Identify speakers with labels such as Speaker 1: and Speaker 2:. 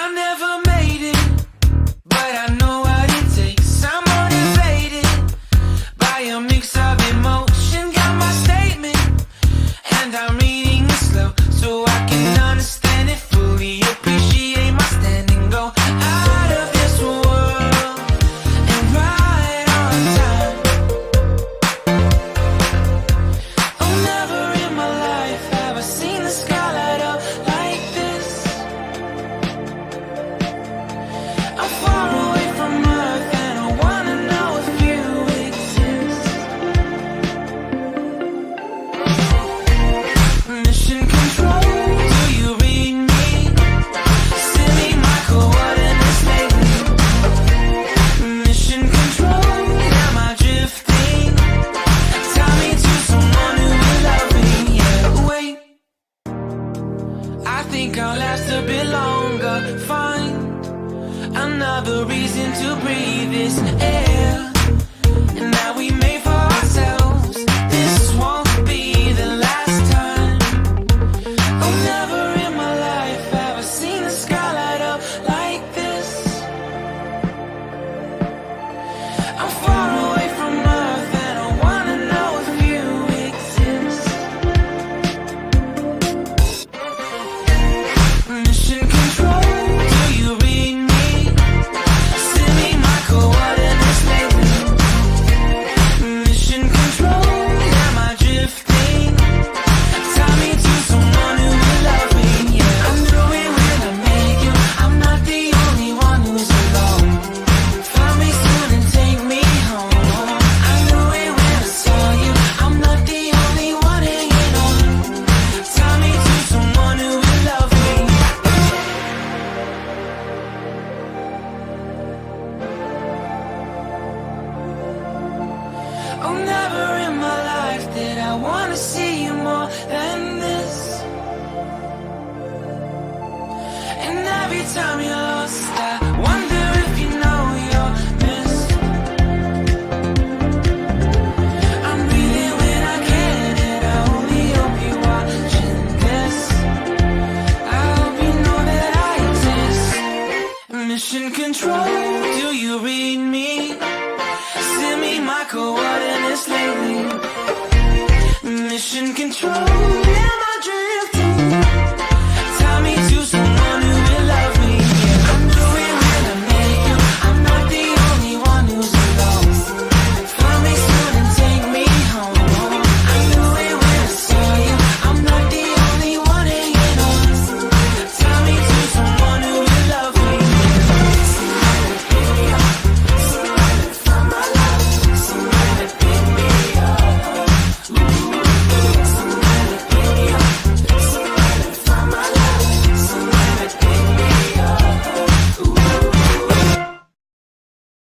Speaker 1: I never made it, but I know what it takes. I'm motivated by a mix of emotion. Got my statement, and I'm reading it slow so I can understand it fully. Appreciate my standing, go out of this world and right on time. Oh, never in my life have I seen the sky light up like this. I'm far away from Earth and I wanna know if you exist. Mission control, do you read me? Send me my coordinates lately. Mission control, am I drifting? Tie me to someone who will love me. Yeah, wait, I think I'll last a bit longer. Find another reason to breathe this air. And now we made for ourselves. This won't be the last time. Oh, never in my life have I seen the sky light up like this. I'm far away from Earth and I wanna know if you exist. Mission control, do you read me? Send me my coordinates lately. Mission control, am I drifting? Tie me to someone who will love me. Yeah, I knew it when I met you. I'm not the only one who's alone. Find me soon and take me home. I knew it when I saw you. I'm not the only one hanging on. Tie me to someone who will love me. Oh, never in my life did I wanna see you more than this. And every time you're lost, I wonder if you know you're missed. I'm breathing when I can, and I only hope you're watching this. I hope you know that I exist. Mission control,